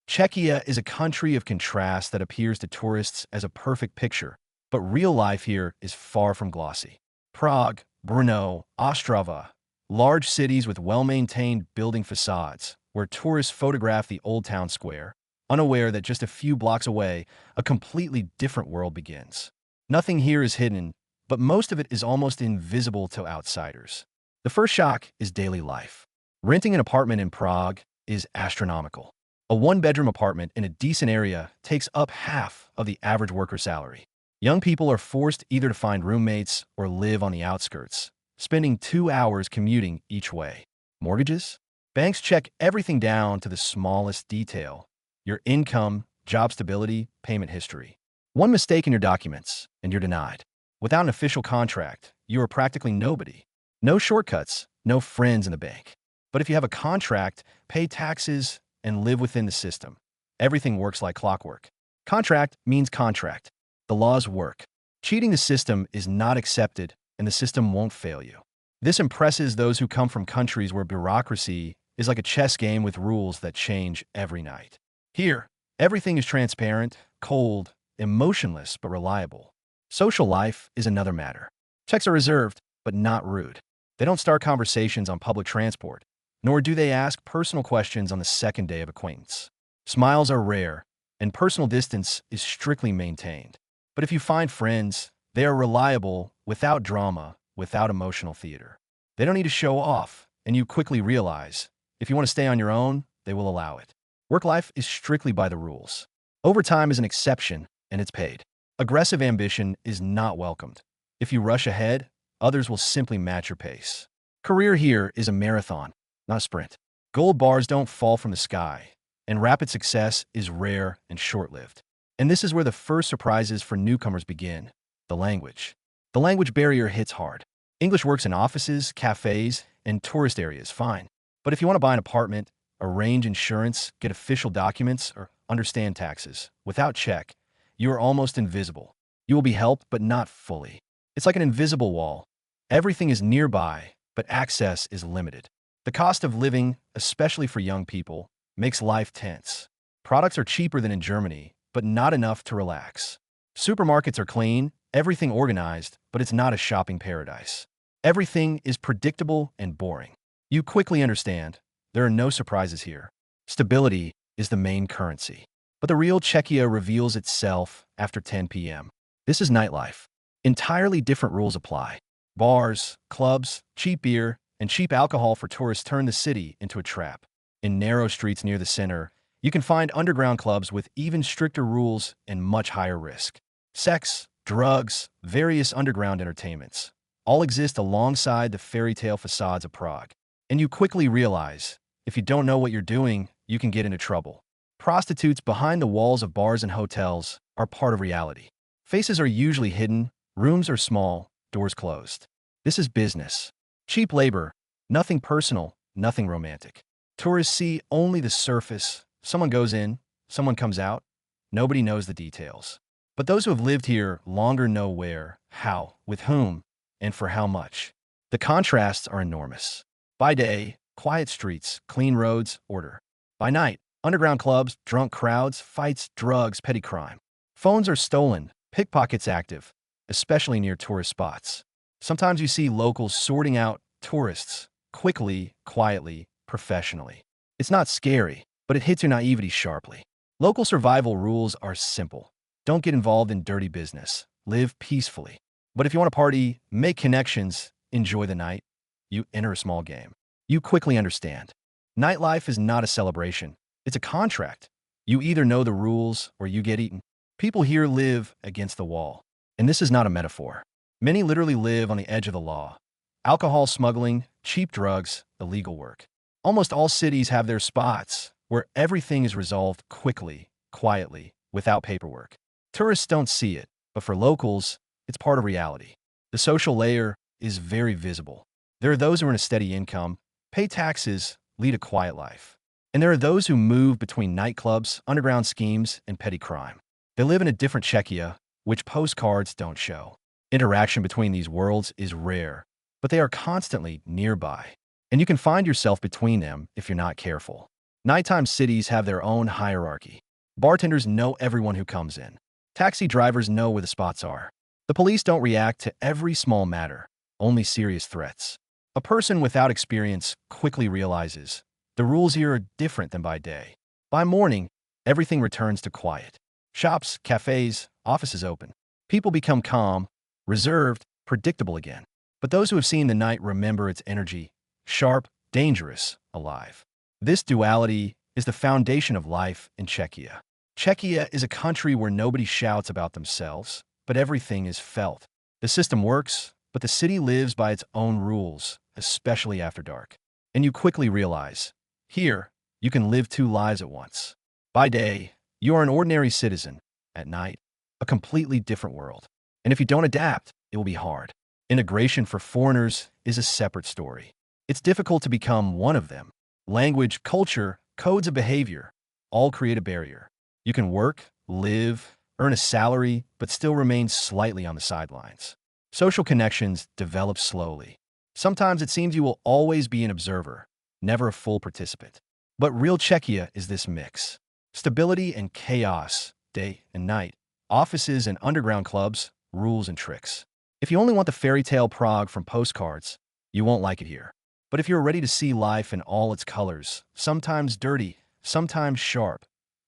Czechia is a country of contrast that appears to tourists as a perfect picture, but real life here is far from glossy. Prague, Brno, Ostrava, large cities with well-maintained building facades, where tourists photograph the old town square, unaware that just a few blocks away, a completely different world begins. Nothing here is hidden, but most of it is almost invisible to outsiders. The first shock is daily life. Renting an apartment in Prague is astronomical. A one-bedroom apartment in a decent area takes up half of the average worker salary. Young people are forced either to find roommates or live on the outskirts, spending 2 hours commuting each way. Mortgages? Banks check everything down to the smallest detail: your income, job stability, payment history. One mistake in your documents, and you're denied. Without an official contract, you are practically nobody. No shortcuts, no friends in the bank. But if you have a contract, pay taxes, and live within the system, everything works like clockwork. Contract means contract. The laws work. Cheating the system is not accepted, and the system won't fail you. This impresses those who come from countries where bureaucracy is like a chess game with rules that change every night. Here, everything is transparent, cold, emotionless, but reliable. Social life is another matter. Czechs are reserved, but not rude. They don't start conversations on public transport, nor do they ask personal questions on the second day of acquaintance. Smiles are rare, and personal distance is strictly maintained. But if you find friends, they are reliable, without drama, without emotional theater. They don't need to show off, and you quickly realize, if you want to stay on your own, they will allow it. Work life is strictly by the rules. Overtime is an exception, and it's paid. Aggressive ambition is not welcomed. If you rush ahead, others will simply match your pace. Career here is a marathon, not a sprint. Gold bars don't fall from the sky, and rapid success is rare and short-lived. And this is where the first surprises for newcomers begin: the language. The language barrier hits hard. English works in offices, cafes, and tourist areas fine. But if you want to buy an apartment, arrange insurance, get official documents, or understand taxes, without Czech, you are almost invisible. You will be helped, but not fully. It's like an invisible wall. Everything is nearby, but access is limited. The cost of living, especially for young people, makes life tense. Products are cheaper than in Germany, but not enough to relax. Supermarkets are clean, everything organized, but it's not a shopping paradise. Everything is predictable and boring. You quickly understand, there are no surprises here. Stability is the main currency. But the real Czechia reveals itself after 10 p.m. This is nightlife. Entirely different rules apply. Bars, clubs, cheap beer, and cheap alcohol for tourists turn the city into a trap. In narrow streets near the center, you can find underground clubs with even stricter rules and much higher risk. Sex, drugs, various underground entertainments all exist alongside the fairy tale facades of Prague. And you quickly realize, if you don't know what you're doing, you can get into trouble. Prostitutes behind the walls of bars and hotels are part of reality. Faces are usually hidden, rooms are small, doors closed. This is business. Cheap labor, nothing personal, nothing romantic. Tourists see only the surface. Someone goes in, someone comes out. Nobody knows the details. But those who have lived here longer know where, how, with whom, and for how much. The contrasts are enormous. By day, quiet streets, clean roads, order. By night, underground clubs, drunk crowds, fights, drugs, petty crime. Phones are stolen, pickpockets active, especially near tourist spots. Sometimes you see locals sorting out tourists quickly, quietly, professionally. It's not scary, but it hits your naivety sharply. Local survival rules are simple. Don't get involved in dirty business. Live peacefully. But if you want to party, make connections, enjoy the night, you enter a small game. You quickly understand. Nightlife is not a celebration. It's a contract. You either know the rules or you get eaten. People here live against the wall. And this is not a metaphor. Many literally live on the edge of the law. Alcohol smuggling, cheap drugs, illegal work. Almost all cities have their spots where everything is resolved quickly, quietly, without paperwork. Tourists don't see it, but for locals, it's part of reality. The social layer is very visible. There are those who earn a steady income, pay taxes, lead a quiet life. And there are those who move between nightclubs, underground schemes, and petty crime. They live in a different Czechia, which postcards don't show. Interaction between these worlds is rare, but they are constantly nearby. And you can find yourself between them if you're not careful. Nighttime cities have their own hierarchy. Bartenders know everyone who comes in. Taxi drivers know where the spots are. The police don't react to every small matter, only serious threats. A person without experience quickly realizes the rules here are different than by day. By morning, everything returns to quiet. Shops, cafes, offices open. People become calm, reserved, predictable again. But those who have seen the night remember its energy, sharp, dangerous, alive. This duality is the foundation of life in Czechia. Czechia is a country where nobody shouts about themselves, but everything is felt. The system works, but the city lives by its own rules, especially after dark. And you quickly realize, here, you can live two lives at once. By day, you are an ordinary citizen. At night, a completely different world. And if you don't adapt, it will be hard. Integration for foreigners is a separate story. It's difficult to become one of them. Language, culture, codes of behavior all create a barrier. You can work, live, earn a salary, but still remain slightly on the sidelines. Social connections develop slowly. Sometimes it seems you will always be an observer, never a full participant. But real Czechia is this mix. Stability and chaos, day and night. Offices and underground clubs, rules and tricks. If you only want the fairy tale Prague from postcards, you won't like it here. But if you're ready to see life in all its colors, sometimes dirty, sometimes sharp,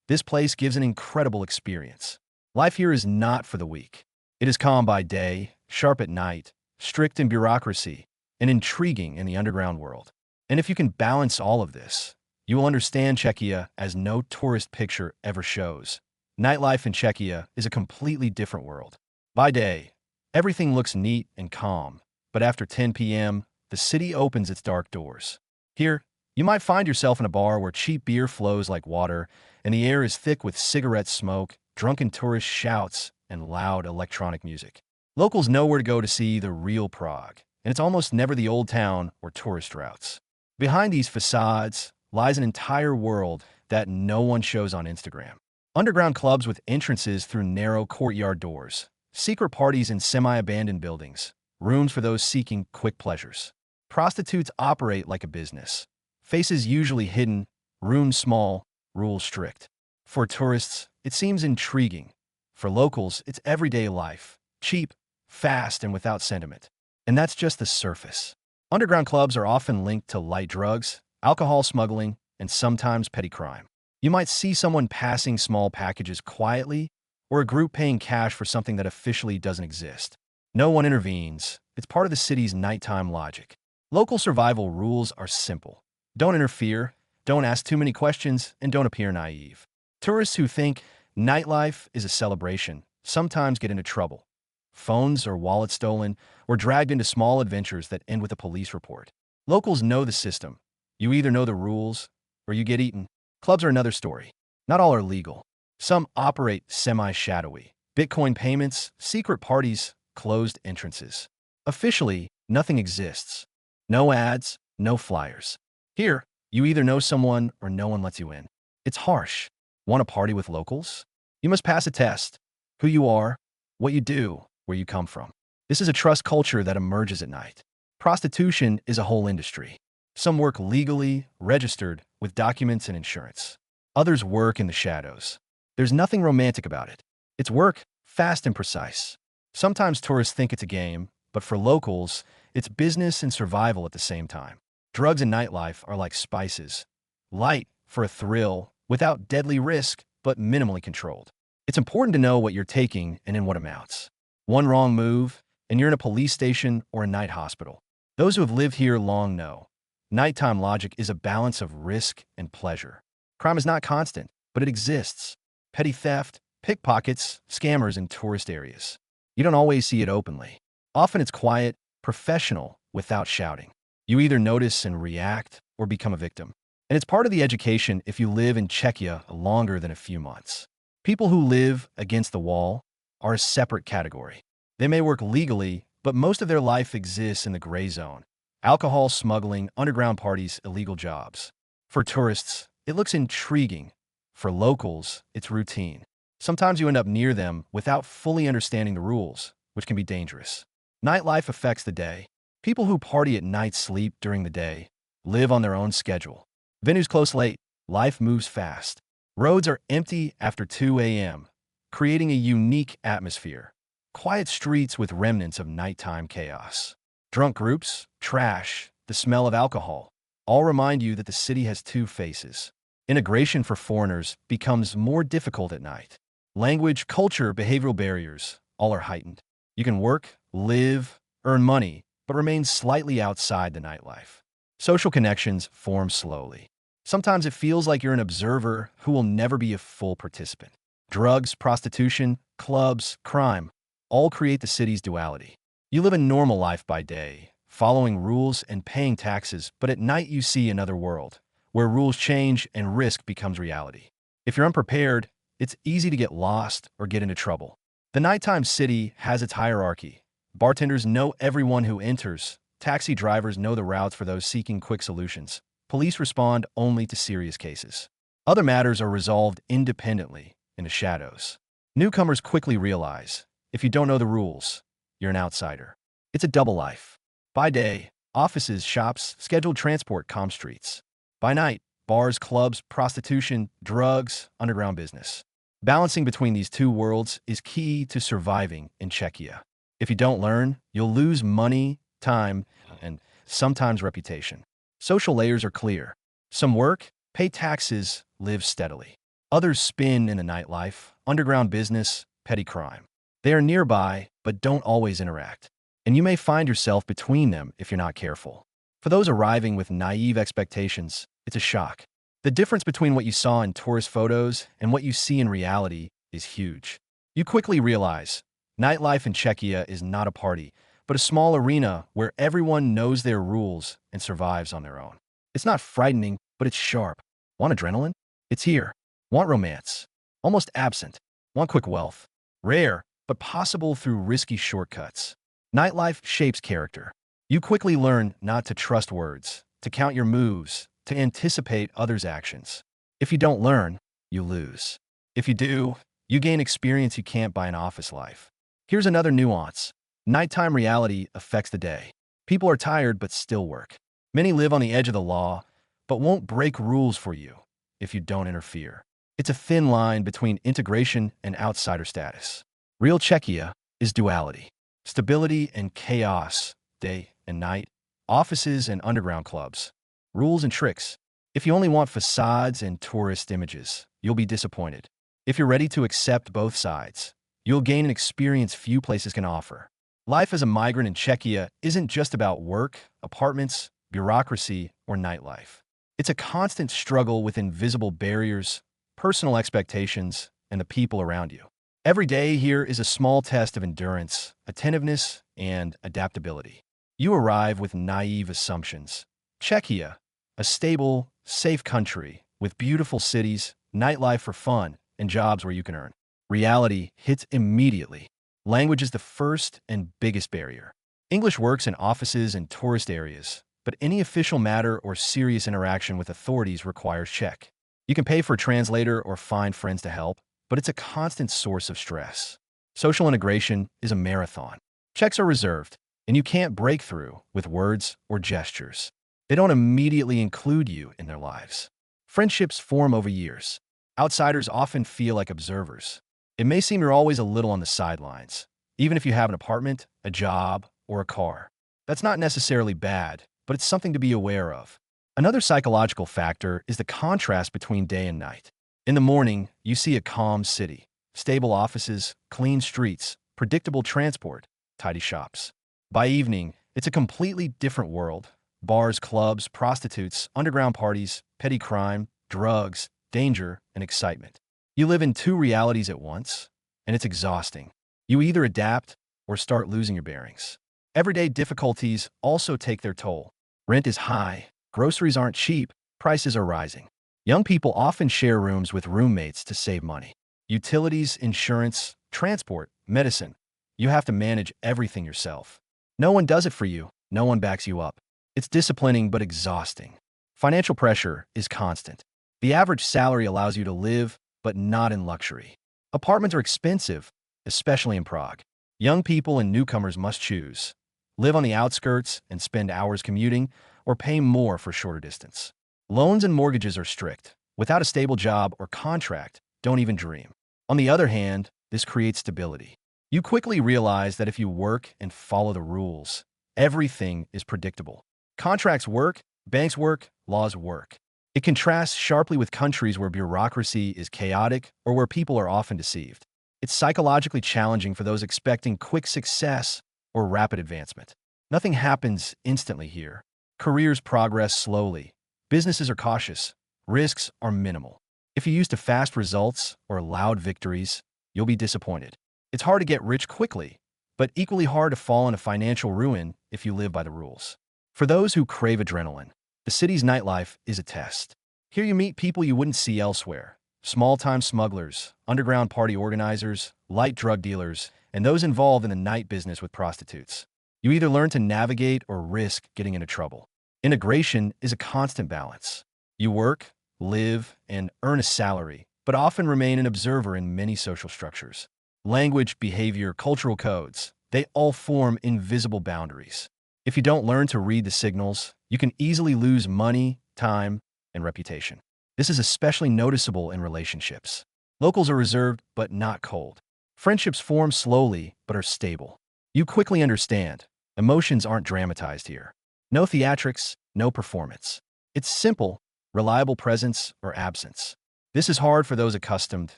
this place gives an incredible experience. Life here is not for the weak. It is calm by day, sharp at night, strict in bureaucracy, and intriguing in the underground world. And if you can balance all of this, you will understand Czechia as no tourist picture ever shows. Nightlife in Czechia is a completely different world. By day, everything looks neat and calm, but after 10 p.m., the city opens its dark doors. Here, you might find yourself in a bar where cheap beer flows like water, and the air is thick with cigarette smoke, drunken tourist shouts, and loud electronic music. Locals know where to go to see the real Prague, and it's almost never the old town or tourist routes. Behind these facades lies an entire world that no one shows on Instagram. Underground clubs with entrances through narrow courtyard doors, secret parties in semi-abandoned buildings, rooms for those seeking quick pleasures. Prostitutes operate like a business. Faces usually hidden, rooms small, rules strict. For tourists, it seems intriguing. For locals, it's everyday life, cheap, fast, and without sentiment. And that's just the surface. Underground clubs are often linked to light drugs, alcohol smuggling, and sometimes petty crime. You might see someone passing small packages quietly, or a group paying cash for something that officially doesn't exist. No one intervenes. It's part of the city's nighttime logic. Local survival rules are simple. Don't interfere, don't ask too many questions, and don't appear naive. Tourists who think nightlife is a celebration sometimes get into trouble. Phones or wallets stolen, or dragged into small adventures that end with a police report. Locals know the system. You either know the rules, or you get eaten. Clubs are another story. Not all are legal. Some operate semi-shadowy. Bitcoin payments, secret parties, closed entrances. Officially, nothing exists. No ads, no flyers. Here, you either know someone or no one lets you in. It's harsh. Want to party with locals? You must pass a test. Who you are, what you do, where you come from. This is a trust culture that emerges at night. Prostitution is a whole industry. Some work legally, registered, with documents and insurance. Others work in the shadows. There's nothing romantic about it. It's work, fast and precise. Sometimes tourists think it's a game, but for locals, it's business and survival at the same time. Drugs and nightlife are like spices. Light, for a thrill, without deadly risk, but minimally controlled. It's important to know what you're taking and in what amounts. One wrong move, and you're in a police station or a night hospital. Those who have lived here long know. Nighttime logic is a balance of risk and pleasure. Crime is not constant, but it exists. Petty theft, pickpockets, scammers in tourist areas. You don't always see it openly. Often it's quiet, professional, without shouting. You either notice and react or become a victim. And it's part of the education if you live in Czechia longer than a few months. People who live against the wall are a separate category. They may work legally, but most of their life exists in the gray zone. Alcohol smuggling, underground parties, illegal jobs. For tourists, it looks intriguing. For locals, it's routine. Sometimes you end up near them without fully understanding the rules, which can be dangerous. Nightlife affects the day. People who party at night sleep during the day, live on their own schedule. Venues close late, life moves fast. Roads are empty after 2 a.m., creating a unique atmosphere. Quiet streets with remnants of nighttime chaos. Drunk groups, trash, the smell of alcohol, all remind you that the city has two faces. Integration for foreigners becomes more difficult at night. Language, culture, behavioral barriers, all are heightened. You can work, live, earn money, but remain slightly outside the nightlife. Social connections form slowly. Sometimes it feels like you're an observer who will never be a full participant. Drugs, prostitution, clubs, crime, all create the city's duality. You live a normal life by day, following rules and paying taxes, but at night you see another world, where rules change and risk becomes reality. If you're unprepared, it's easy to get lost or get into trouble. The nighttime city has its hierarchy. Bartenders know everyone who enters. Taxi drivers know the routes for those seeking quick solutions. Police respond only to serious cases. Other matters are resolved independently in the shadows. Newcomers quickly realize, if you don't know the rules, you're an outsider. It's a double life. By day, offices, shops, scheduled transport calm streets. By night, bars, clubs, prostitution, drugs, underground business. Balancing between these two worlds is key to surviving in Czechia. If you don't learn, you'll lose money, time, and sometimes reputation. Social layers are clear. Some work, pay taxes, live steadily. Others spin in the nightlife, underground business, petty crime. They are nearby, but don't always interact. And you may find yourself between them if you're not careful. For those arriving with naive expectations, it's a shock. The difference between what you saw in tourist photos and what you see in reality is huge. You quickly realize, nightlife in Czechia is not a party, but a small arena where everyone knows their rules and survives on their own. It's not frightening, but it's sharp. Want adrenaline? It's here. Want romance? Almost absent. Want quick wealth? Rare, but possible through risky shortcuts. Nightlife shapes character. You quickly learn not to trust words, to count your moves, to anticipate others' actions. If you don't learn, you lose. If you do, you gain experience you can't buy in office life. Here's another nuance. Nighttime reality affects the day. People are tired but still work. Many live on the edge of the law, but won't break rules for you if you don't interfere. It's a thin line between integration and outsider status. Real Czechia is duality. Stability and chaos, day and night, offices and underground clubs, rules and tricks. If you only want facades and tourist images, you'll be disappointed. If you're ready to accept both sides, you'll gain an experience few places can offer. Life as a migrant in Czechia isn't just about work, apartments, bureaucracy, or nightlife. It's a constant struggle with invisible barriers, personal expectations, and the people around you. Every day here is a small test of endurance, attentiveness, and adaptability. You arrive with naive assumptions. Czechia, a stable, safe country with beautiful cities, nightlife for fun, and jobs where you can earn. Reality hits immediately. Language is the first and biggest barrier. English works in offices and tourist areas, but any official matter or serious interaction with authorities requires Czech. You can pay for a translator or find friends to help, but it's a constant source of stress. Social integration is a marathon. Czechs are reserved, and you can't break through with words or gestures. They don't immediately include you in their lives. Friendships form over years. Outsiders often feel like observers. It may seem you're always a little on the sidelines, even if you have an apartment, a job, or a car. That's not necessarily bad, but it's something to be aware of. Another psychological factor is the contrast between day and night. In the morning, you see a calm city, stable offices, clean streets, predictable transport, tidy shops. By evening, it's a completely different world. Bars, clubs, prostitutes, underground parties, petty crime, drugs, danger, and excitement. You live in two realities at once, and it's exhausting. You either adapt or start losing your bearings. Everyday difficulties also take their toll. Rent is high, groceries aren't cheap, prices are rising. Young people often share rooms with roommates to save money. Utilities, insurance, transport, medicine. You have to manage everything yourself. No one does it for you. No one backs you up. It's disciplining but exhausting. Financial pressure is constant. The average salary allows you to live, but not in luxury. Apartments are expensive, especially in Prague. Young people and newcomers must choose. Live on the outskirts and spend hours commuting, or pay more for shorter distance. Loans and mortgages are strict. Without a stable job or contract, don't even dream. On the other hand, this creates stability. You quickly realize that if you work and follow the rules, everything is predictable. Contracts work, banks work, laws work. It contrasts sharply with countries where bureaucracy is chaotic or where people are often deceived. It's psychologically challenging for those expecting quick success or rapid advancement. Nothing happens instantly here. Careers progress slowly. Businesses are cautious. Risks are minimal. If you're used to fast results or loud victories, you'll be disappointed. It's hard to get rich quickly, but equally hard to fall into financial ruin if you live by the rules. For those who crave adrenaline, the city's nightlife is a test. Here you meet people you wouldn't see elsewhere. Small-time smugglers, underground party organizers, light drug dealers, and those involved in the night business with prostitutes. You either learn to navigate or risk getting into trouble. Integration is a constant balance. You work, live, and earn a salary, but often remain an observer in many social structures. Language, behavior, cultural codes, they all form invisible boundaries. If you don't learn to read the signals, you can easily lose money, time, and reputation. This is especially noticeable in relationships. Locals are reserved but not cold. Friendships form slowly but are stable. You quickly understand, emotions aren't dramatized here. No theatrics, no performance. It's simple, reliable presence or absence. This is hard for those accustomed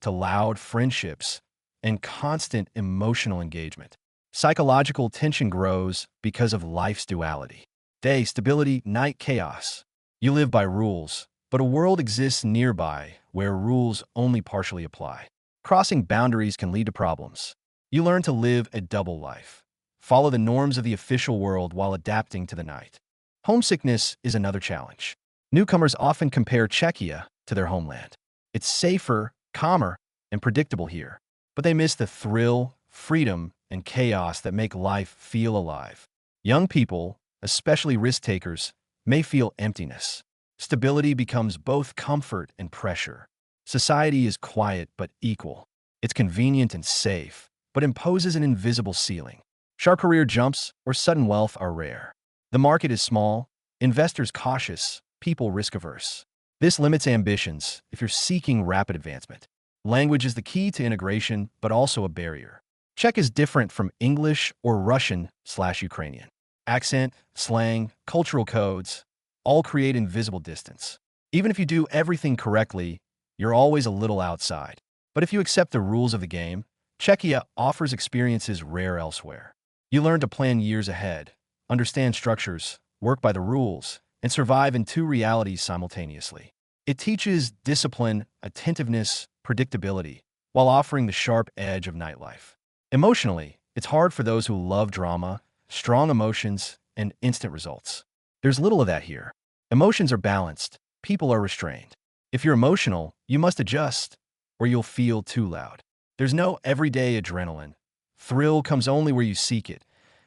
to loud friendships and constant emotional engagement. Psychological tension grows because of life's duality. Day, stability, night, chaos. You live by rules, but a world exists nearby where rules only partially apply. Crossing boundaries can lead to problems. You learn to live a double life. Follow the norms of the official world while adapting to the night. Homesickness is another challenge. Newcomers often compare Czechia to their homeland. It's safer, calmer, and predictable here, but they miss the thrill, freedom, and chaos that make life feel alive. Young people, especially risk-takers, may feel emptiness. Stability becomes both comfort and pressure. Society is quiet but equal. It's convenient and safe, but imposes an invisible ceiling. Sharp career jumps or sudden wealth are rare. The market is small, investors cautious, people risk-averse. This limits ambitions if you're seeking rapid advancement. Language is the key to integration, but also a barrier. Czech is different from English or Russian/Ukrainian. Accent, slang, cultural codes, all create invisible distance. Even if you do everything correctly, you're always a little outside. But if you accept the rules of the game, Czechia offers experiences rare elsewhere. You learn to plan years ahead, understand structures, work by the rules, and survive in two realities simultaneously. It teaches discipline, attentiveness, predictability, while offering the sharp edge of nightlife. Emotionally, it's hard for those who love drama, strong emotions, and instant results. There's little of that here. Emotions are balanced, people are restrained. If you're emotional, you must adjust, or you'll feel too loud. There's no everyday adrenaline. Thrill comes only where you seek it.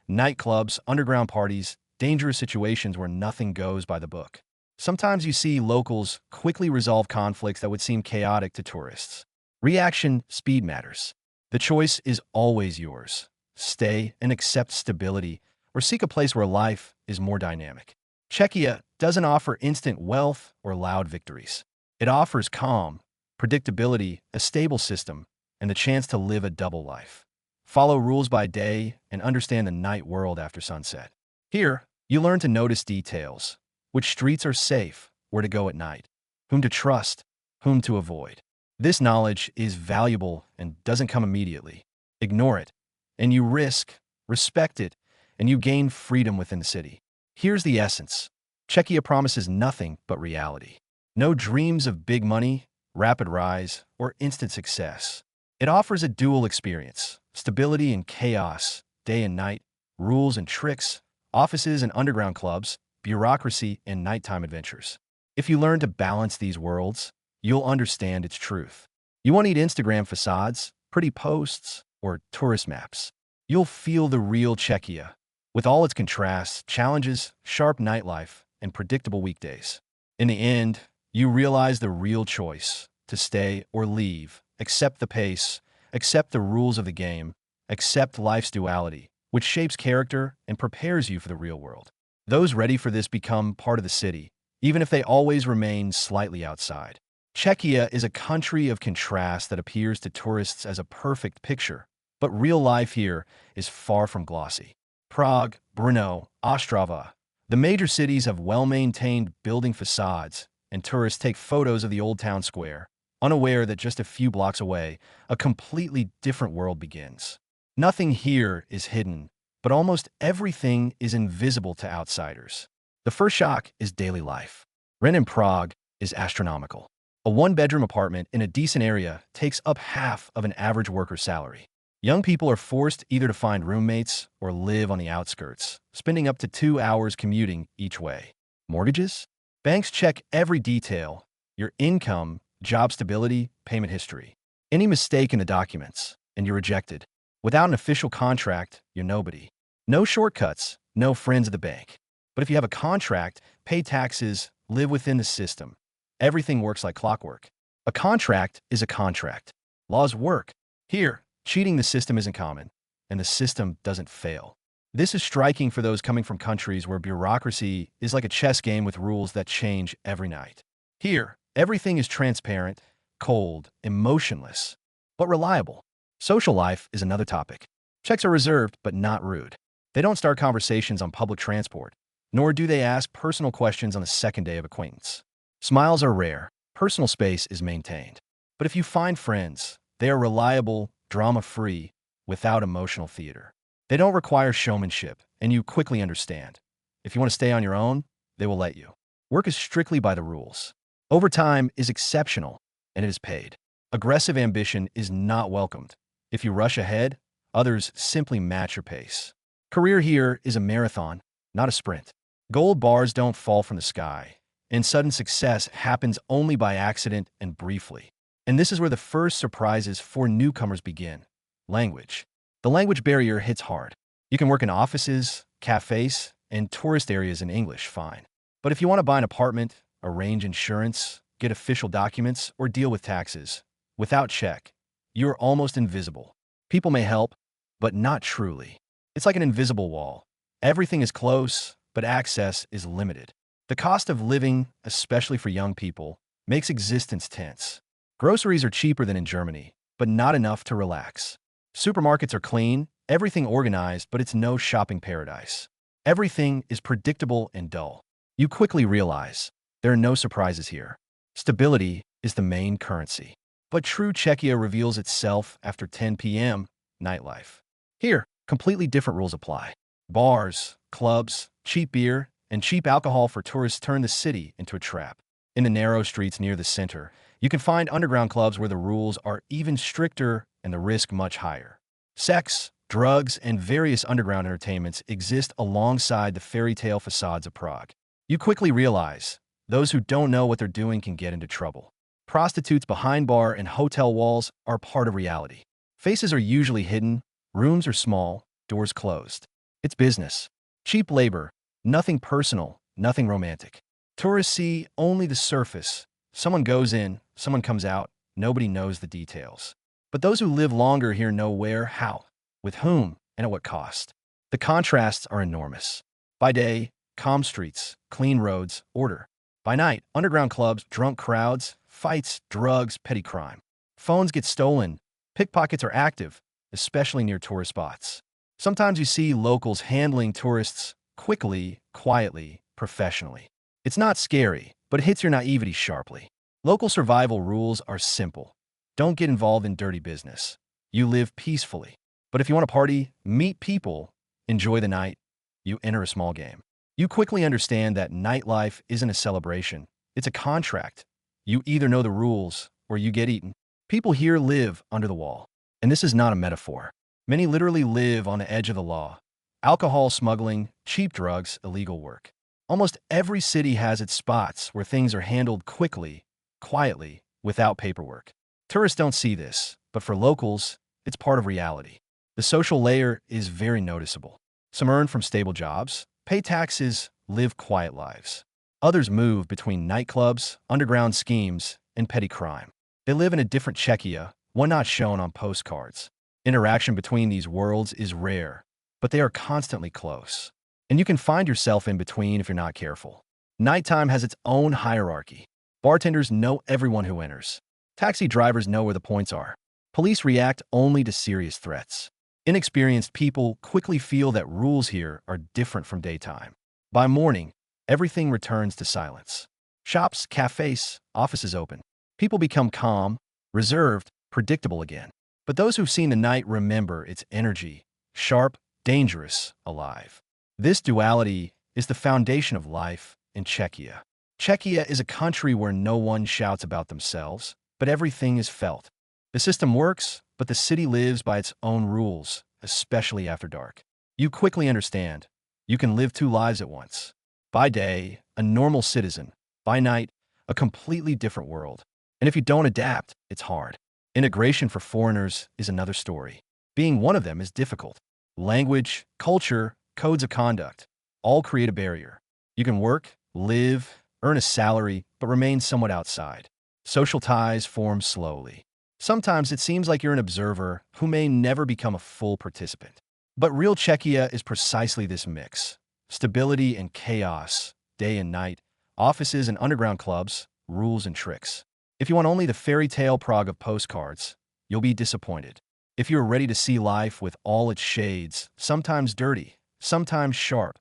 Nightclubs, underground parties, dangerous situations where nothing goes by the book. Sometimes you see locals quickly resolve conflicts that would seem chaotic to tourists. Reaction speed matters. The choice is always yours. Stay and accept stability, or seek a place where life is more dynamic. Czechia doesn't offer instant wealth or loud victories. It offers calm, predictability, a stable system, and the chance to live a double life. Follow rules by day and understand the night world after sunset. Here, you learn to notice details, which streets are safe, where to go at night, whom to trust, whom to avoid. This knowledge is valuable and doesn't come immediately. Ignore it, and you risk, respect it, and you gain freedom within the city. Here's the essence. Czechia promises nothing but reality. No dreams of big money, rapid rise, or instant success. It offers a dual experience, stability and chaos, day and night, rules and tricks, offices and underground clubs, bureaucracy and nighttime adventures. If you learn to balance these worlds, you'll understand its truth. You won't need Instagram facades, pretty posts, or tourist maps. You'll feel the real Czechia, with all its contrasts, challenges, sharp nightlife, and predictable weekdays. In the end, you realize the real choice, to stay or leave, accept the pace, accept the rules of the game, accept life's duality, which shapes character and prepares you for the real world. Those ready for this become part of the city, even if they always remain slightly outside. Czechia is a country of contrast that appears to tourists as a perfect picture, but real life here is far from glossy. Prague, Brno, Ostrava. The major cities have well-maintained building facades, and tourists take photos of the old town square, unaware that just a few blocks away, a completely different world begins. Nothing here is hidden, but almost everything is invisible to outsiders. The first shock is daily life. Rent in Prague is astronomical. A one-bedroom apartment in a decent area takes up half of an average worker's salary. Young people are forced either to find roommates or live on the outskirts, spending up to 2 hours commuting each way. Mortgages? Banks check every detail: your income, job stability, payment history. Any mistake in the documents, and you're rejected. Without an official contract, you're nobody. No shortcuts, no friends at the bank. But if you have a contract, pay taxes, live within the system. Everything works like clockwork. A contract is a contract. Laws work. Here, cheating the system isn't common, and the system doesn't fail. This is striking for those coming from countries where bureaucracy is like a chess game with rules that change every night. Here, everything is transparent, cold, emotionless, but reliable. Social life is another topic. Czechs are reserved, but not rude. They don't start conversations on public transport, nor do they ask personal questions on the second day of acquaintance. Smiles are rare. Personal space is maintained. But if you find friends, they are reliable, drama-free, without emotional theater. They don't require showmanship, and you quickly understand. If you want to stay on your own, they will let you. Work is strictly by the rules. Overtime is exceptional, and it is paid. Aggressive ambition is not welcomed. If you rush ahead, others simply match your pace. Career here is a marathon, not a sprint. Gold bars don't fall from the sky, and sudden success happens only by accident and briefly. And this is where the first surprises for newcomers begin. Language. The language barrier hits hard. You can work in offices, cafes, and tourist areas in English, fine. But if you want to buy an apartment, arrange insurance, get official documents, or deal with taxes, without Czech, you're almost invisible. People may help, but not truly. It's like an invisible wall. Everything is close, but access is limited. The cost of living, especially for young people, makes existence tense. Groceries are cheaper than in Germany, but not enough to relax. Supermarkets are clean, everything organized, but it's no shopping paradise. Everything is predictable and dull. You quickly realize there are no surprises here. Stability is the main currency. But true Czechia reveals itself after 10 p.m. nightlife. Here, completely different rules apply. Bars, clubs, cheap beer, and cheap alcohol for tourists turn the city into a trap. In the narrow streets near the center, you can find underground clubs where the rules are even stricter and the risk much higher. Sex, drugs, and various underground entertainments exist alongside the fairy tale facades of Prague. You quickly realize those who don't know what they're doing can get into trouble. Prostitutes behind bar and hotel walls are part of reality. Faces are usually hidden, rooms are small, doors closed. It's business. Cheap labor, nothing personal, nothing romantic. Tourists see only the surface. Someone goes in, someone comes out, nobody knows the details. But those who live longer here know where, how, with whom, and at what cost. The contrasts are enormous. By day, calm streets, clean roads, order. By night, underground clubs, drunk crowds, fights, drugs, petty crime. Phones get stolen. Pickpockets are active, especially near tourist spots. Sometimes you see locals handling tourists quickly, quietly, professionally. It's not scary, but it hits your naivety sharply. Local survival rules are simple. Don't get involved in dirty business. You live peacefully. But if you want to party, meet people, enjoy the night, you enter a small game. You quickly understand that nightlife isn't a celebration. It's a contract. You either know the rules or you get eaten. People here live under the wall. And this is not a metaphor. Many literally live on the edge of the law. Alcohol smuggling, cheap drugs, illegal work. Almost every city has its spots where things are handled quickly, quietly, without paperwork. Tourists don't see this, but for locals, it's part of reality. The social layer is very noticeable. Some earn from stable jobs, pay taxes, live quiet lives. Others move between nightclubs, underground schemes, and petty crime. They live in a different Czechia, one not shown on postcards. Interaction between these worlds is rare, but they are constantly close. And you can find yourself in between if you're not careful. Nighttime has its own hierarchy. Bartenders know everyone who enters. Taxi drivers know where the points are. Police react only to serious threats. Inexperienced people quickly feel that rules here are different from daytime. By morning, everything returns to silence. Shops, cafes, offices open. People become calm, reserved, predictable again. But those who've seen the night remember its energy, sharp, dangerous, alive. This duality is the foundation of life in Czechia. Czechia is a country where no one shouts about themselves, but everything is felt. The system works, but the city lives by its own rules, especially after dark. You quickly understand. You can live two lives at once. By day, a normal citizen. By night, a completely different world. And if you don't adapt, it's hard. Integration for foreigners is another story. Being one of them is difficult. Language, culture, codes of conduct all create a barrier. You can work, live, earn a salary, but remain somewhat outside. Social ties form slowly. Sometimes it seems like you're an observer who may never become a full participant. But real Czechia is precisely this mix. Stability and chaos, day and night, offices and underground clubs, rules and tricks. If you want only the fairy tale Prague of postcards, you'll be disappointed. If you're ready to see life with all its shades, sometimes dirty, sometimes sharp,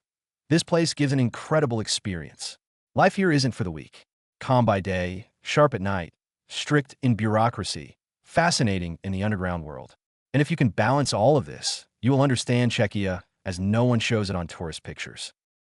this place gives an incredible experience. Life here isn't for the weak. Calm by day, sharp at night, strict in bureaucracy, fascinating in the underground world. And if you can balance all of this, you will understand Czechia as no one shows it on tourist pictures.